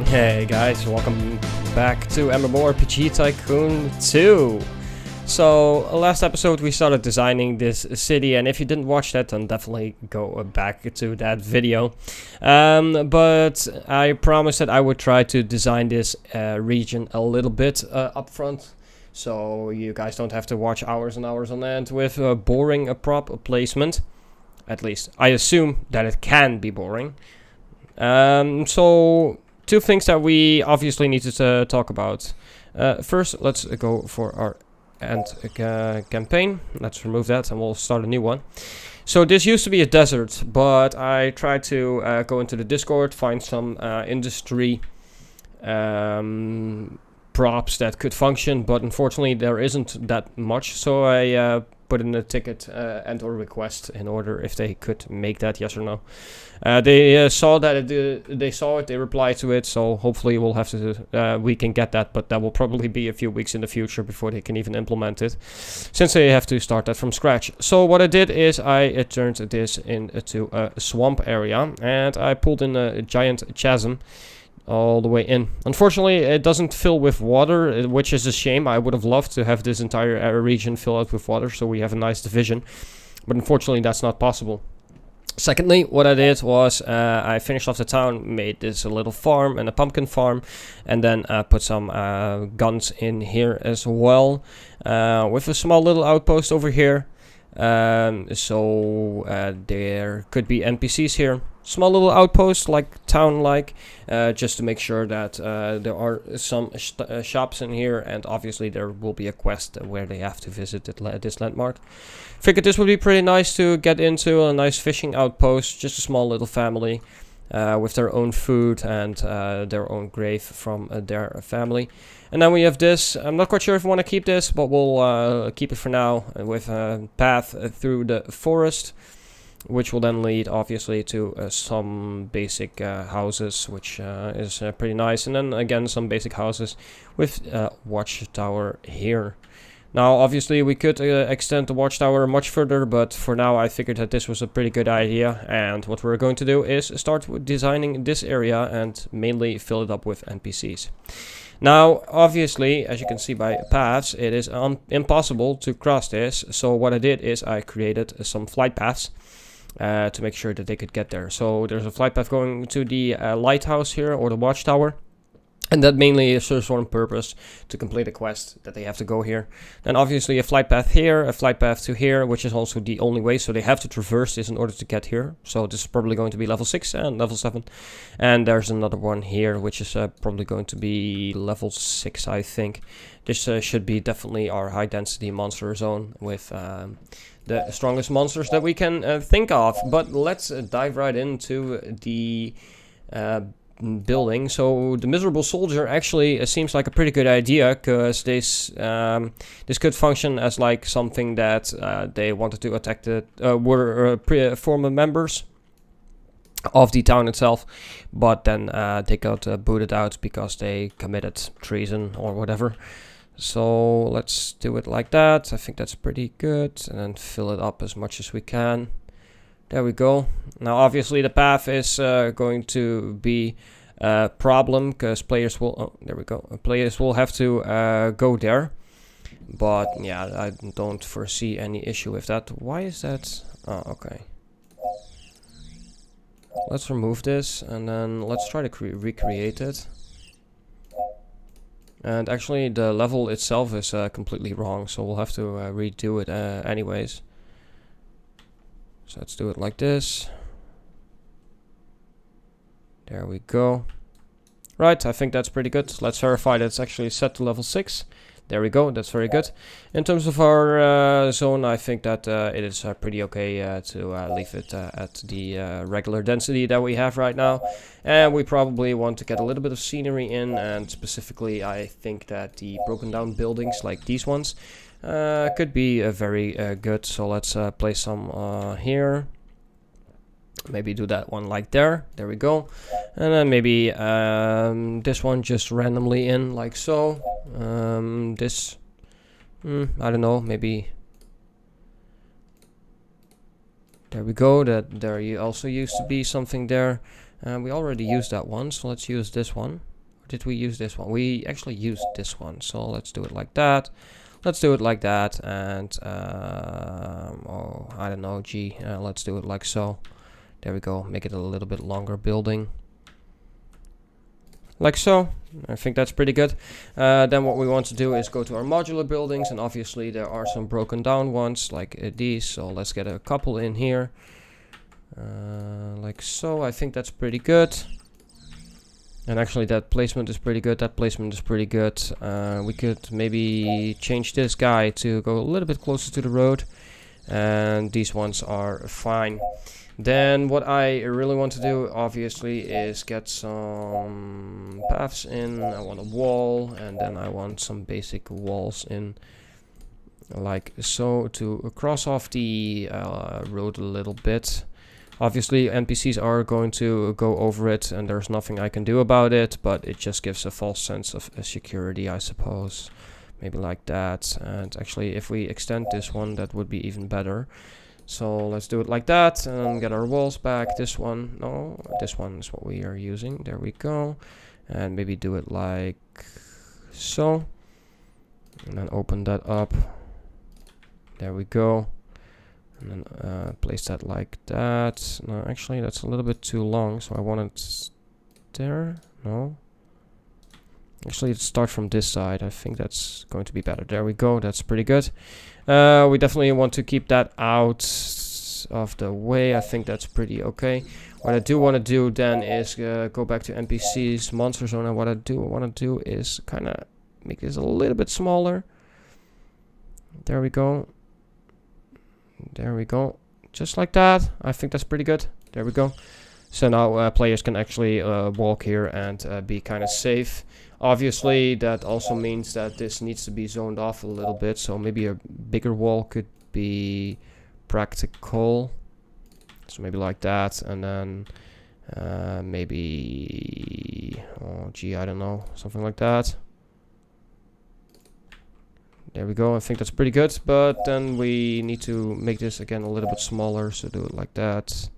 Hey guys, welcome back to MMORPG Tycoon 2. So, last episode we started designing this city, and if you didn't watch that, then definitely go back to that video. But I promised that I would try to design this region a little bit up front, so you guys don't have to watch hours and hours on end with boring prop placement. At least, I assume that it can be boring. So, two things that we obviously need to talk about. First, let's go for our end campaign. Let's remove that and we'll start a new one. So this used to be a desert, but I tried to go into the Discord, find some industry props that could function, but unfortunately there isn't that much. So I put in a ticket and or request in order if they could make that, yes or no. They saw that they saw it, they replied to it, so hopefully we'll have to we can get that, but that will probably be a few weeks in the future before they can even implement it, since they have to start that from scratch. So what I did is I turned this into a swamp area, and I pulled in a giant chasm all the way in. Unfortunately, it doesn't fill with water, which is a shame. I would have loved to have this entire region fill out with water, so we have a nice division, but unfortunately that's not possible. Secondly, what I did was I finished off the town, made this a little farm and a pumpkin farm, and then put some guns in here as well, with a small little outpost over here. So there could be NPCs here, small little outposts, like town-like, just to make sure that there are some shops in here, and obviously there will be a quest where they have to visit this landmark. Figured this would be pretty nice to get into, a nice fishing outpost, just a small little family with their own food and their own grave from their family. And then we have this. I'm not quite sure if I want to keep this, but we'll keep it for now, with a path through the forest, which will then lead obviously to some basic houses, which is pretty nice, and then again some basic houses with a watchtower here. Now obviously we could extend the watchtower much further, but for now I figured that this was a pretty good idea, and what we're going to do is start with designing this area and mainly fill it up with NPCs. Now, obviously, as you can see by paths, it is impossible to cross this, so what I did is I created some flight paths to make sure that they could get there. So there's a flight path going to the lighthouse here, or the watchtower, and that mainly serves for one purpose, to complete a quest that they have to go here. Then obviously a flight path here, a flight path to here, which is also the only way, so they have to traverse this in order to get here. So this is probably going to be level 6 and level 7. And there's another one here, which is probably going to be level 6, I think. This should be definitely our high density monster zone with the strongest monsters that we can think of. But let's dive right into the building. So the miserable soldier actually seems like a pretty good idea, because this could function as like something that they wanted to attack were former members of the town itself, but then they got booted out because they committed treason or whatever. So let's do it like that. I think that's pretty good, and then fill it up as much as we can. There we go. Now obviously the path is going to be a problem, because players will players will have to go there, but yeah, I don't foresee any issue with that. Why is that? Oh, okay. Let's remove this, and then let's try to recreate it. And actually the level itself is completely wrong, so we'll have to redo it anyways. So let's do it like this. There we go. Right, I think that's pretty good. Let's verify that it's actually set to level 6. There we go, that's very good. In terms of our zone, I think that it is pretty okay to leave it at the regular density that we have right now. And we probably want to get a little bit of scenery in, and specifically I think that the broken down buildings like these ones could be very good. So let's place some here. Maybe do that one like there. There we go. And then maybe this one just randomly in like so. This, I don't know, maybe there we go. That there also used to be something there. We already used that one, so let's use this one. Did we use this one? We actually used this one, so let's do it like that. Let's do it like that, and oh, I don't know, let's do it like so. There we go, make it a little bit longer building. Like so. I think that's pretty good. Then what we want to do is go to our modular buildings, and obviously there are some broken down ones, like these, so let's get a couple in here. Like so, I think that's pretty good. And actually that placement is pretty good, that placement is pretty good. We could maybe change this guy to go a little bit closer to the road. And these ones are fine. Then what I really want to do, obviously, is get some paths in. I want a wall, and then I want some basic walls in. Like so, to cross off the road a little bit. Obviously, NPCs are going to go over it, and there's nothing I can do about it, but it just gives a false sense of security, I suppose. Maybe like that. And actually, if we extend this one, that would be even better. So let's do it like that, and get our walls back. This one, no, this one is what we are using. There we go. And maybe do it like so. And then open that up. There we go. And then place that like that. No, actually, that's a little bit too long, so I want it there. No. Actually, let's start from this side. I think that's going to be better. There we go. That's pretty good. We definitely want to keep that out of the way. I think that's pretty okay. What I do want to do then is go back to NPCs, monster zone, and what I do want to do is kind of make this a little bit smaller. There we go. There we go. Just like that. I think that's pretty good. There we go. So now players can actually walk here and be kind of safe. Obviously, that also means that this needs to be zoned off a little bit. So maybe a bigger wall could be practical. So maybe like that. And then maybe, oh gee, I don't know, something like that. There we go. I think that's pretty good. But then we need to make this again a little bit smaller. So do it like that.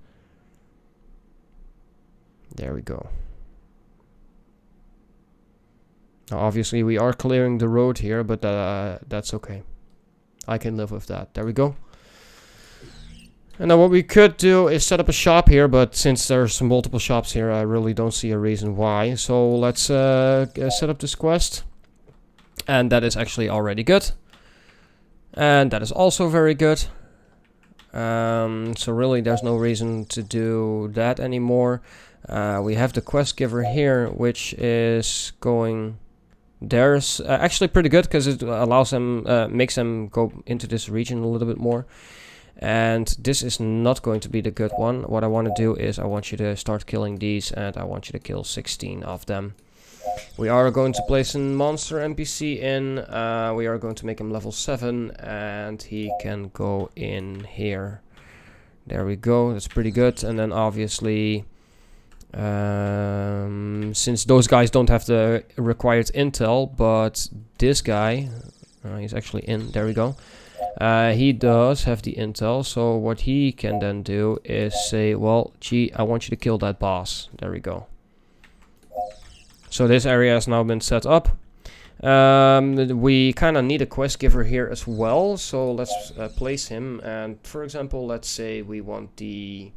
There we go. Now obviously we are clearing the road here, but that's okay. I can live with that. There we go. And now what we could do is set up a shop here, but since there's multiple shops here, I really don't see a reason why. So let's set up this quest. And that is actually already good. And that is also very good. So really there's no reason to do that anymore. We have the quest giver here, which is going... There's actually pretty good because it allows them, makes them go into this region a little bit more. And this is not going to be the good one. What I want to do is I want you to start killing these, and I want you to kill 16 of them. We are going to place a monster NPC in. We are going to make him level 7, and he can go in here. There we go. That's pretty good. And then obviously... since those guys don't have the required intel, but this guy, he's actually in, there we go, he does have the intel, so what he can then do is say, well, gee, I want you to kill that boss. There we go. So this area has now been set up. We kind of need a quest giver here as well, so let's place him, and for example, let's say we want the...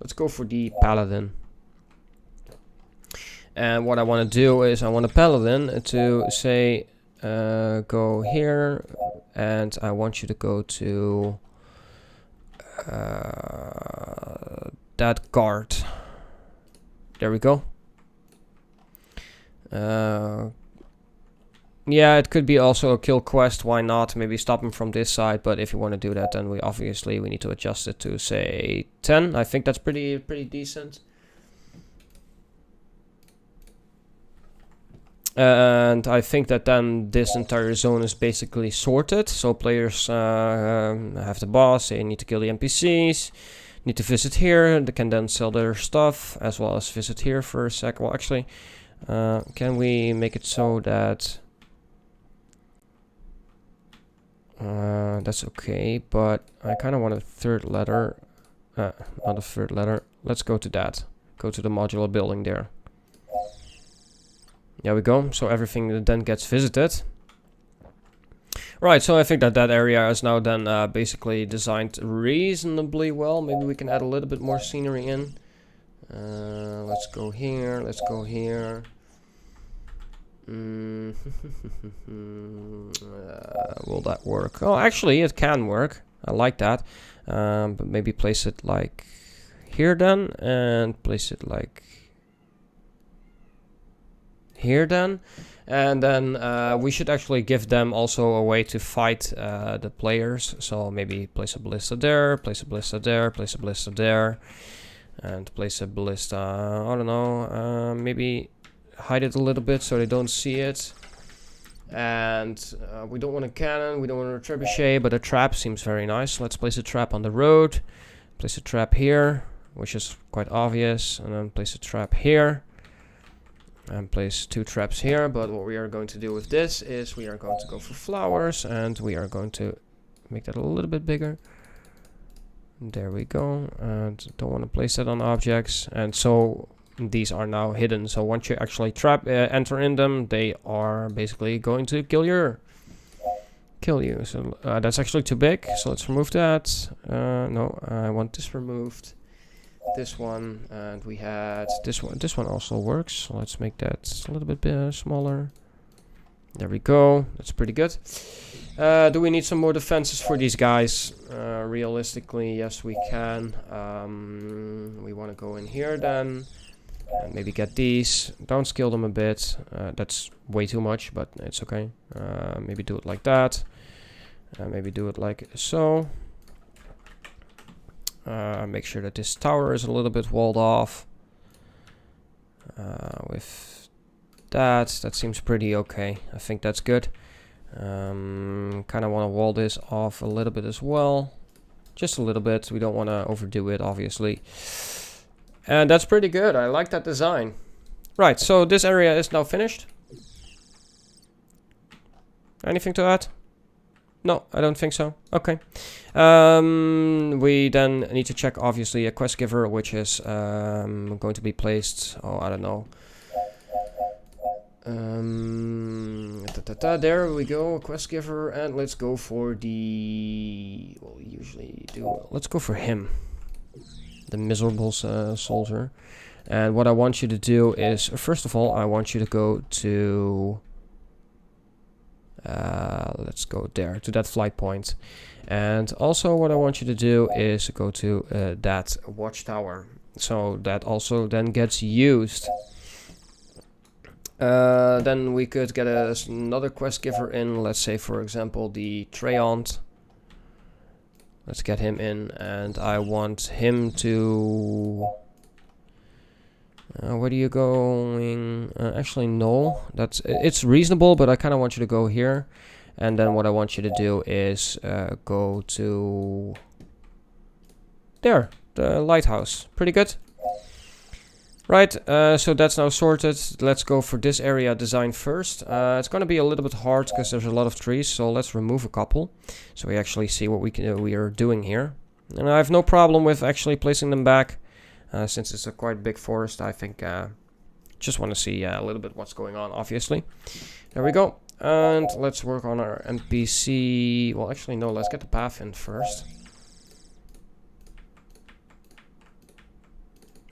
let's go for the paladin. And what I want to do is I want a paladin to say go here, and I want you to go to that guard. There we go. Yeah, it could be also a kill quest, why not? Maybe stop him from this side, but if you want to do that, then we need to adjust it to, say, 10. I think that's pretty decent. And I think that then this entire zone is basically sorted. So players have the boss, they need to kill the NPCs, need to visit here, they can then sell their stuff, as well as visit here for a sec. Well, actually, can we make it so that... that's okay, but I kind of want a third letter. Not a third letter. Let's go to that. go to the modular building there. There we go. So everything then gets visited. Right, so I think that that area is now then basically designed reasonably well. Maybe we can add a little bit more scenery in. Let's go here, let's go here. Will that work? Oh, actually it can work. I like that. But maybe place it like here then, and place it like here then. And then we should actually give them also a way to fight the players. So maybe place a ballista there, place a ballista there, place a ballista there, and place a ballista, I don't know, maybe hide it a little bit so they don't see it. And we don't want a cannon, we don't want a trebuchet, but a trap seems very nice. Let's place a trap on the road, place a trap here, which is quite obvious, and then place a trap here. And place 2 traps here, but what we are going to do with this is we are going to go for flowers, and we are going to make that a little bit bigger. There we go. And don't want to place that on objects, and so these are now hidden. So once you actually enter in them, they are basically going to kill you. So that's actually too big, so let's remove that. No, I want this removed. This one, and we had this one. This one also works, so let's make that a little bit smaller. There we go. That's pretty good. Do we need some more defenses for these guys? Realistically, yes, we can. We want to go in here then, and maybe get these. Don't scale them a bit. That's way too much, but it's okay. Maybe do it like that. Maybe do it like so. Make sure that this tower is a little bit walled off. With that seems pretty okay. I think that's good. Kind of want to wall this off a little bit as well. Just a little bit. We don't want to overdo it, obviously. And that's pretty good. I like that design. Right, so this area is now finished. Anything to add? No, I don't think so. Okay. We then need to check, obviously, a quest giver, which is going to be placed. Oh, I don't know. There we go, a quest giver, and let's go for the. Well, usually do. Let's go for him, the miserable soldier. And what I want you to do is, first of all, I want you to go to. Let's go there to that flight point, and also what I want you to do is go to that watchtower, so that also then gets used. Then we could get another quest giver in, let's say for example the Treant. Let's get him in, and I want him to where are you going? Actually, no. It's reasonable, but I kind of want you to go here. And then what I want you to do is go to there, the lighthouse. Pretty good. Right, so that's now sorted. Let's go for this area design first. It's going to be a little bit hard because there's a lot of trees, so let's remove a couple, so we actually see what we are doing here. And I have no problem with actually placing them back. Since it's a quite big forest, I think just want to see a little bit what's going on, obviously. There we go. And let's work on our NPC. Well, actually, no, let's get the path in first.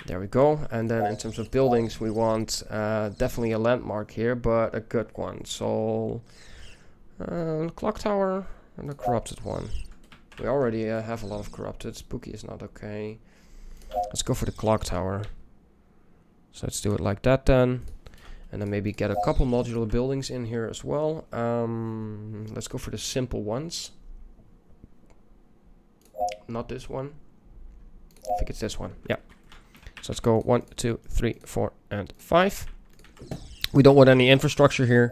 There we go. And then in terms of buildings, we want definitely a landmark here, but a good one. So, clock tower and a corrupted one. We already have a lot of corrupted. Spooky is not okay. Let's go for the clock tower. So let's do it like that then. And then maybe get a couple modular buildings in here as well. Let's go for the simple ones. Not this one. I think it's this one. Yeah. So let's go 1, 2, 3, 4, and 5. We don't want any infrastructure here.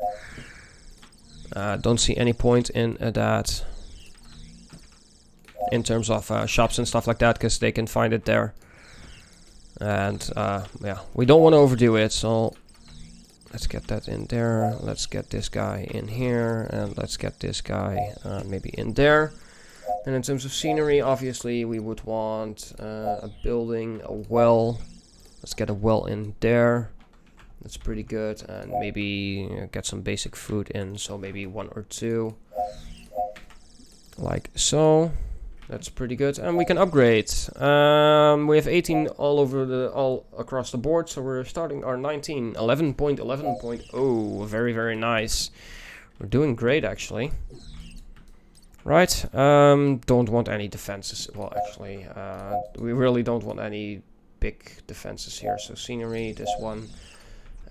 Don't see any point in that. In terms of shops and stuff like that, because they can find it there. And yeah, we don't want to overdo it, so let's get that in there. Let's get this guy in here, and let's get this guy maybe in there. And in terms of scenery, obviously we would want a building, a well, Let's get a well in there. That's pretty good. And maybe get some basic food in. So maybe 1 or 2. Like so. That's pretty good. And we can upgrade. We have 18 all across the board. So we're starting our 19. 11.11.0. Very, very nice. We're doing great, actually. Right. Don't want any defenses. Well, actually, we really don't want any big defenses here. So scenery, this one.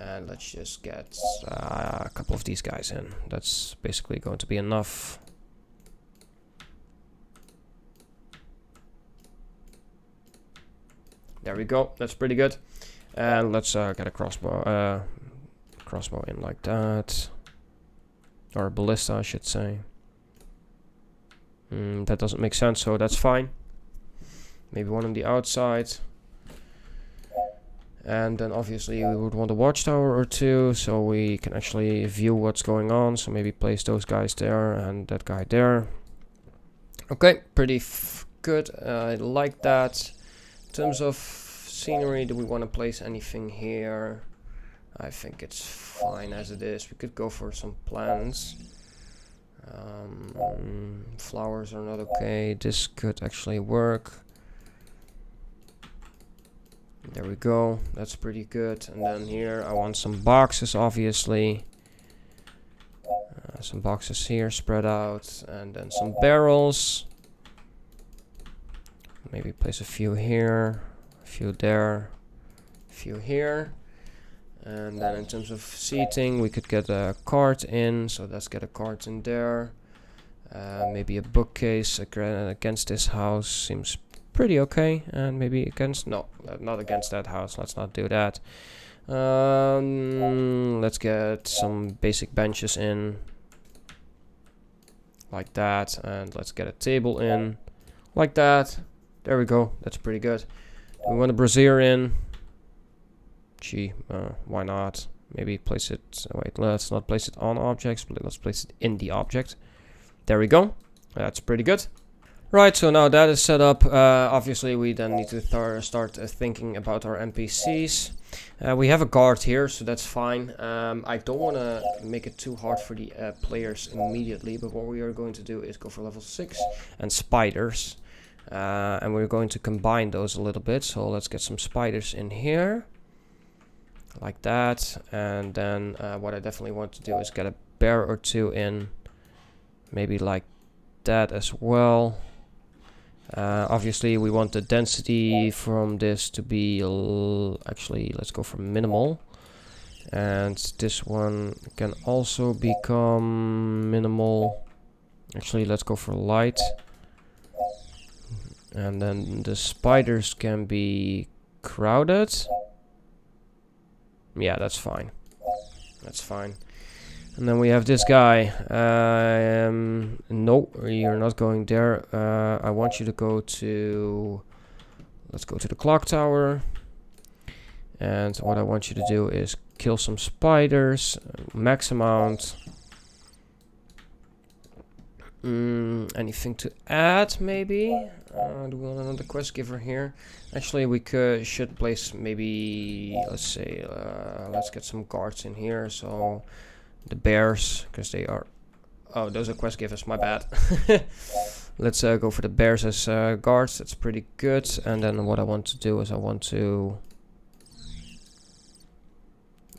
And let's just get a couple of these guys in. That's basically going to be enough. There we go. That's pretty good. And let's get a crossbow in like that. Or a ballista, I should say. That doesn't make sense, so that's fine. Maybe one on the outside. And then obviously we would want a watchtower or 2, so we can actually view what's going on. So maybe place those guys there and that guy there. Okay, pretty good. I like that. In terms of scenery, do we want to place anything here? I think it's fine as it is. We could go for some plants. Flowers are not okay. This could actually work. There we go. That's pretty good. And then here I want some boxes, obviously. Some boxes here spread out. And then some barrels. Maybe place a few here. A few there. A few here. And then in terms of seating, we could get a cart in. So let's get a cart in there. Maybe a bookcase against this house seems pretty okay. And maybe against... No, not against that house. Let's not do that. Let's get some basic benches in. Like that. And let's get a table in. Like that. There we go. That's pretty good. We want a brazier in. Gee, why not? Maybe place it... wait, let's not place it on objects, but let's place it in the object. There we go. That's pretty good. Right, so now that is set up, obviously we then need to start thinking about our NPCs. We have a guard here, so that's fine. I don't want to make it too hard for the players immediately, but what we are going to do is go for level 6 and spiders. And we're going to combine those a little bit, so let's get some spiders in here. Like that, and then what I definitely want to do is get a bear or 2 in. Maybe like that as well. Obviously we want the density from this to be actually, let's go for minimal. And this one can also become minimal. Actually, let's go for light. And then the spiders can be crowded. Yeah, that's fine. That's fine. And then we have this guy. No, you're not going there. I want you to go to... Let's go to the clock tower. And what I want you to do is kill some spiders. Max amount. Anything to add, maybe? Do we want another quest giver here? Actually, we should place maybe... Let's say... let's get some guards in here. So... The bears, because they are... Oh, those are quest givers, my bad. Let's go for the bears as guards, that's pretty good. And then what I want to do is I want to...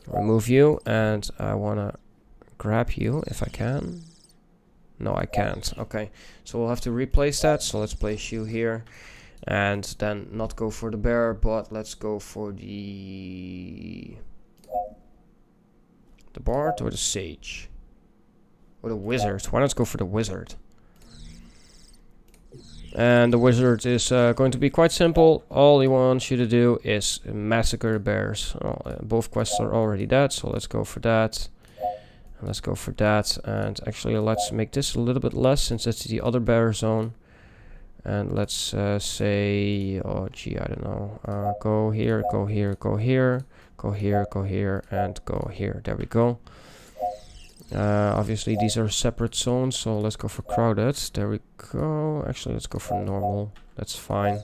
remove you, and I want to grab you if I can. No, I can't. Okay, so we'll have to replace that. So let's place you here. And then not go for the bear, but let's go for the bard or the sage? Or the wizard. Why not go for the wizard? And the wizard is going to be quite simple. All he wants you to do is massacre the bears. Both quests are already dead, so let's go for that. And let's go for that. And actually, let's make this a little bit less, since it's the other bear zone. And let's say, oh gee, I don't know. Go here, go here, go here, go here, go here, and go here. There we go. Obviously these are separate zones, so let's go for crowded. There we go. Actually, let's go for normal. That's fine.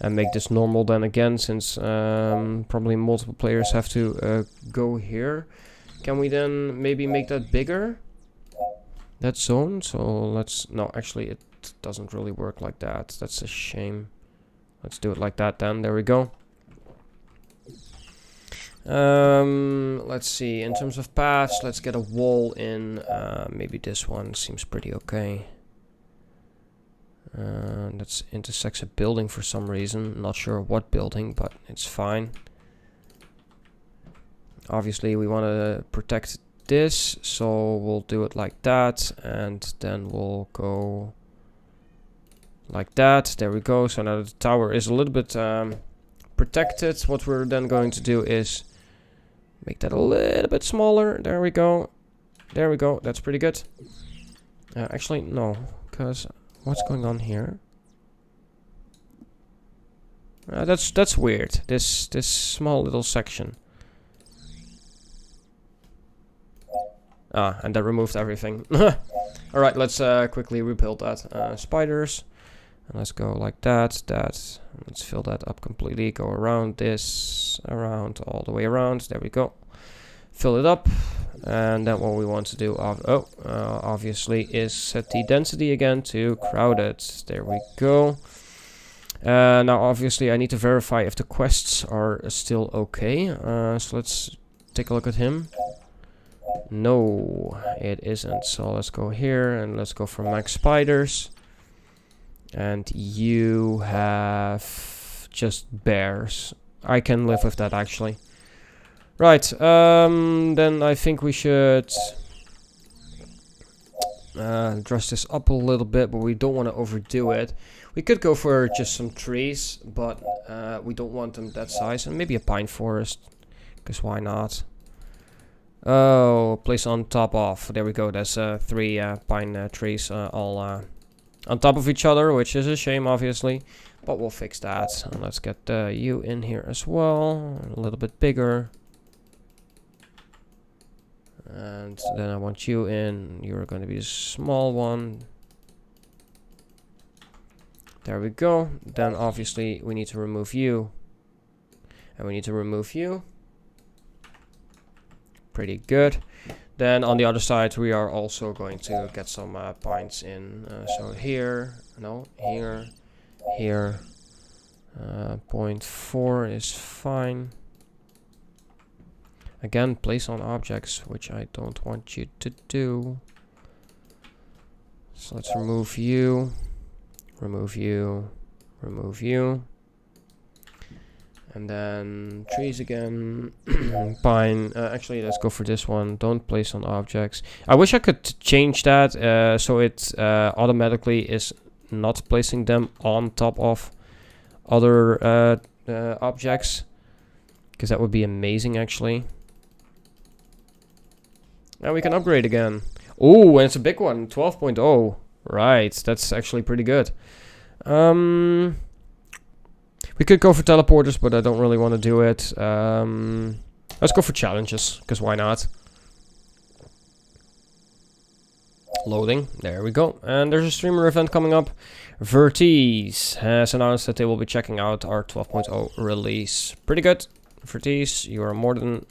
and make this normal then again, since probably multiple players have to go here. Can we then maybe make that bigger? That zone? So let's... No, actually it doesn't really work like that. That's a shame. Let's do it like that then. There we go. Let's see. In terms of paths, let's get a wall in. Maybe this one seems pretty okay. That intersects a building for some reason. Not sure what building, but it's fine. Obviously, we want to protect this, so we'll do it like that, and then we'll go like that. There we go. So now the tower is a little bit protected. What we're then going to do is make that a little bit smaller. There we go. There we go. That's pretty good. Actually, no, because what's going on here? That's weird. This small little section. And that removed everything. Alright, let's quickly rebuild that. Spiders. And let's go like that. Let's fill that up completely. Go around this, around, all the way around. There we go. Fill it up. And then what we want to do, obviously, is set the density again to crowded. There we go. Now, obviously, I need to verify if the quests are still okay. So let's take a look at him. No, it isn't. So let's go here and let's go for max spiders. And you have just bears. I can live with that, actually. Right, then I think we should dress this up a little bit, but we don't want to overdo it. We could go for just some trees, but we don't want them that size. And maybe a pine forest, because why not? Oh, place on top of. There we go. There's 3 pine trees all on top of each other, which is a shame, obviously. But we'll fix that. And let's get you in here as well. A little bit bigger. And then I want you in. You're going to be a small one. There we go. Then obviously we need to remove you. And we need to remove you. Pretty good. Then on the other side we are also going to get some pines in. So here, no, here, here. 0.4 is fine. Again, place on objects, which I don't want you to do. So let's remove you, remove you, remove you. And then trees again, pine. Actually, let's go for this one. Don't place on objects. I wish I could change that so it automatically is not placing them on top of other objects, because that would be amazing, actually. Now we can upgrade again. Oh, and it's a big one, 12.0. Right, that's actually pretty good. We could go for teleporters, but I don't really want to do it. Let's go for challenges, because why not? Loading, there we go. And there's a streamer event coming up. Vertiz has announced that they will be checking out our 12.0 release. Pretty good. Vertiz, you are more than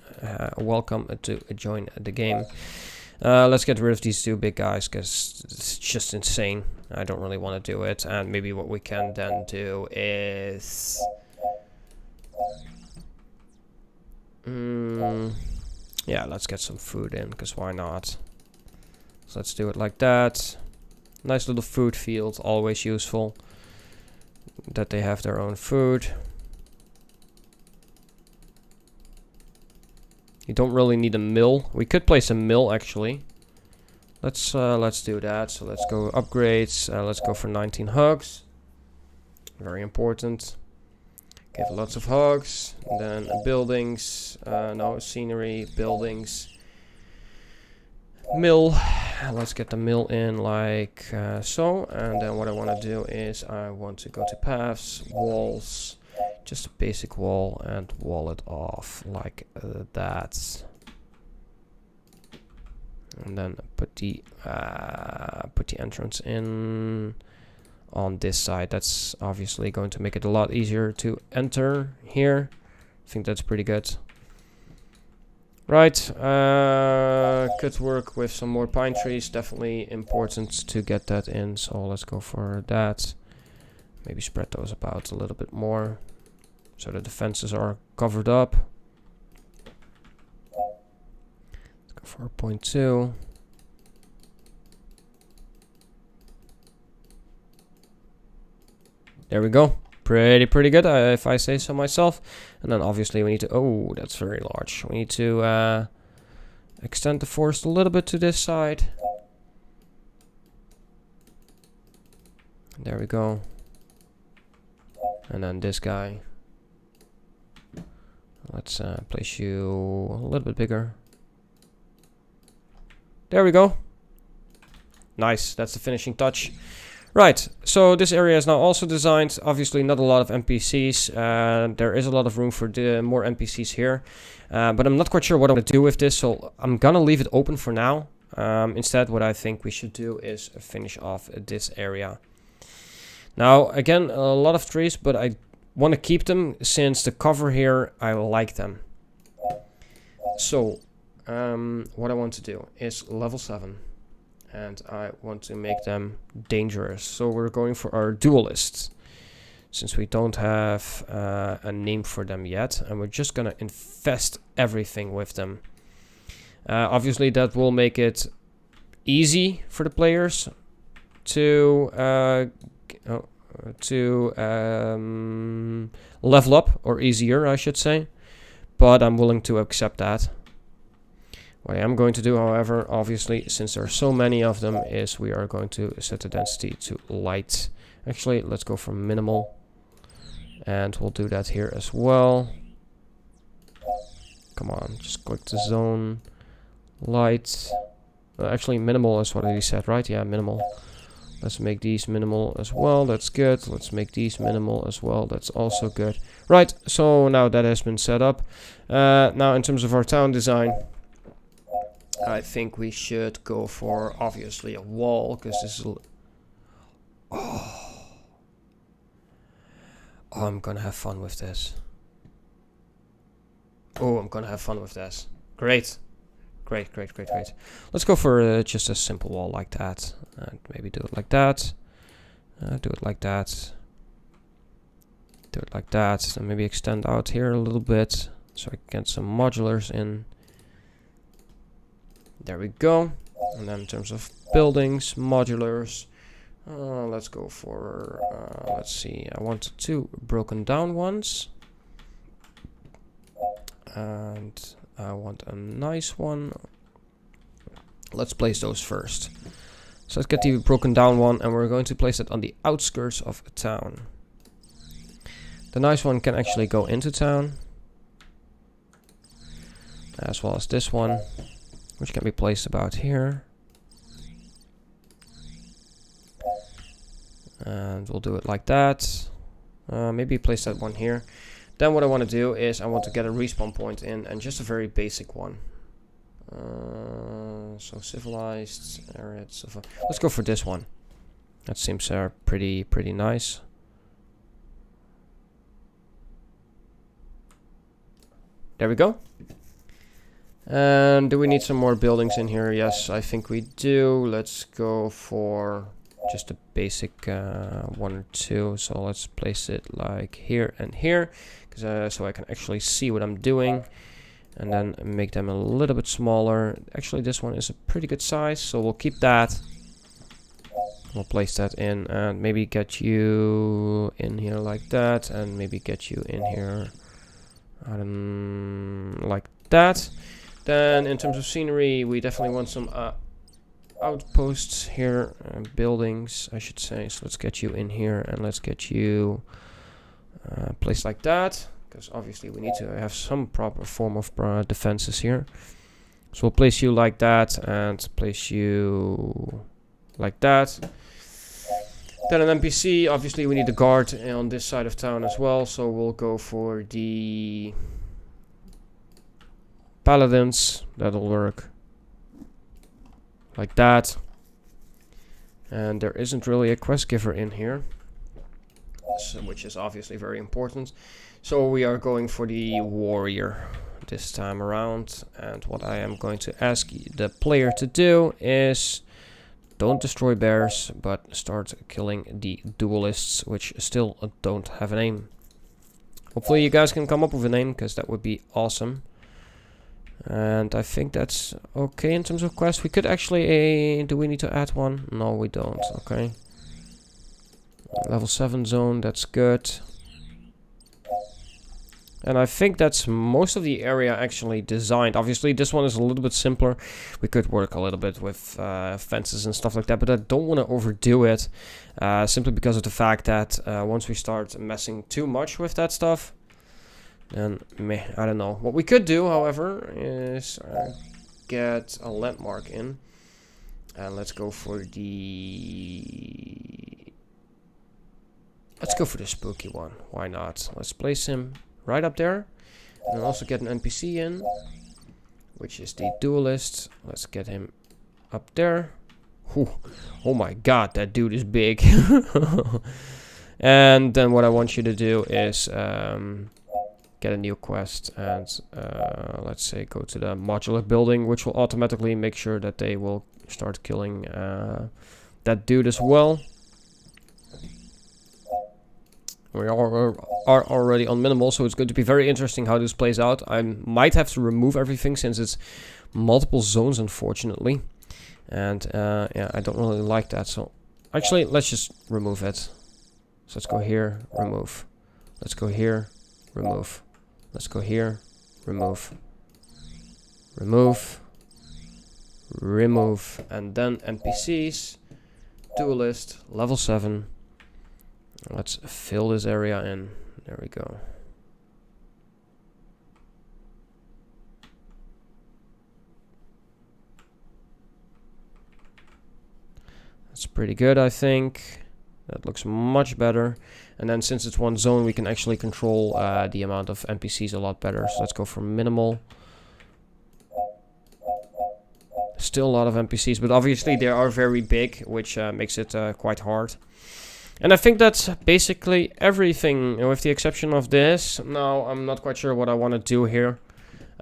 welcome to join the game. Let's get rid of these 2 big guys, because it's just insane. I don't really want to do it. And maybe what we can then do is... yeah, let's get some food in, because why not? So let's do it like that. Nice little food field, always useful that they have their own food. You don't really need a mill. We could place a mill, actually. Let's do that. So let's go upgrades. Let's go for 19 hugs. Very important. Give lots of hugs. And then buildings. No, scenery, buildings. Mill. Let's get the mill in like so. And then what I want to do is I want to go to paths, walls. Just a basic wall and wall it off like that. And then put the entrance in on this side. That's obviously going to make it a lot easier to enter here. I think that's pretty good. Right, could work with some more pine trees. Definitely important to get that in, so let's go for that. Maybe spread those about a little bit more so that the fences are covered up. Let's go for 0.2. There we go. Pretty good, if I say so myself. And then obviously we need to... Oh, that's very large. We need to extend the forest a little bit to this side. There we go. And then this guy. Let's place you a little bit bigger. There we go. Nice, that's the finishing touch. Right, so this area is now also designed. Obviously not a lot of NPCs. There is a lot of room for more NPCs here. But I'm not quite sure what I'm going to do with this, so I'm going to leave it open for now. Instead, what I think we should do is finish off this area. Now, again, a lot of trees, but I want to keep them since the cover here, I like them. So, what I want to do is level 7. And I want to make them dangerous. So we're going for our duelists, since we don't have a name for them yet. And we're just going to infest everything with them. Obviously, that will make it easy for the players to level up, or easier, I should say. But I'm willing to accept that. What I am going to do, however, obviously, since there are so many of them, is we are going to set the density to light. Actually, let's go for minimal. And we'll do that here as well. Come on, just click the zone. Light. Actually, minimal is what I said, right? Yeah, minimal. Let's make these minimal as well. That's good. Let's make these minimal as well. That's also good. Right, so now that has been set up. Now, in terms of our town design, I think we should go for, obviously, a wall, because this is... Oh, I'm gonna have fun with this. Oh, I'm gonna have fun with this. Great. Great. Let's go for just a simple wall like that. And maybe do it like that. Do it like that. Do it like that. And maybe extend out here a little bit, so I can get some modulars in. There we go. And then in terms of buildings, modulars, let's go for, let's see, I want 2 broken down ones. And I want a nice one. Let's place those first. So let's get the broken down one, and we're going to place it on the outskirts of a town. The nice one can actually go into town, as well as this one, which can be placed about here. And we'll do it like that. Maybe place that one here. Then what I want to do is I want to get a respawn point in, and just a very basic one. So civilized area. Let's go for this one. That seems pretty nice. There we go. And do we need some more buildings in here? Yes, I think we do. Let's go for just a basic 1 or 2. So let's place it like here and here, so I can actually see what I'm doing. And then make them a little bit smaller. Actually, this one is a pretty good size, so we'll keep that. We'll place that in, and maybe get you in here like that, and maybe get you in here like that. Then in terms of scenery, we definitely want some outposts here, buildings, I should say. So let's get you in here, and let's get you placed like that, because obviously we need to have some proper form of defenses here. So we'll place you like that, and place you like that. Then an NPC, obviously we need a guard on this side of town as well, so we'll go for the paladins. That'll work like that. And there isn't really a quest giver in here, so, which is obviously very important. So we are going for the warrior this time around. And what I am going to ask the player to do is don't destroy bears, but start killing the duelists, which still don't have a name. Hopefully you guys can come up with a name, because that would be awesome. And I think that's okay in terms of quests. We could actually... do we need to add one? No, we don't. Okay. Level 7 zone, that's good. And I think that's most of the area actually designed. Obviously, this one is a little bit simpler. We could work a little bit with fences and stuff like that, but I don't want to overdo it. Simply because of the fact that once we start messing too much with that stuff, then I don't know. What we could do, however, is get a landmark in. And let's go for the... Let's go for the spooky one. Why not? Let's place him right up there. And then also get an NPC in, which is the duelist. Let's get him up there. Whew. Oh my god, that dude is big. And then what I want you to do is get a new quest and let's say go to the Modular Building, which will automatically make sure that they will start killing that dude as well. We are already on minimal, so it's going to be very interesting how this plays out. I might have to remove everything since it's multiple zones, unfortunately. And yeah, I don't really like that. So actually, let's just remove it. So let's go here, remove. Let's go here, remove. Let's go here, remove. Remove. Remove. And then NPCs. Duelist, level 7. Let's fill this area in. There we go. That's pretty good, I think. That looks much better. And then since it's one zone, we can actually control the amount of NPCs a lot better. So let's go for minimal. Still a lot of NPCs, but obviously they are very big, which makes it quite hard. And I think that's basically everything, with the exception of this. Now, I'm not quite sure what I want to do here.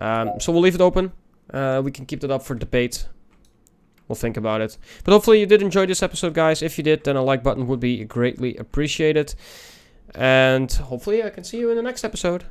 So we'll leave it open. We can keep that up for debate. We'll think about it. But hopefully you did enjoy this episode, guys. If you did, then a like button would be greatly appreciated. And hopefully I can see you in the next episode.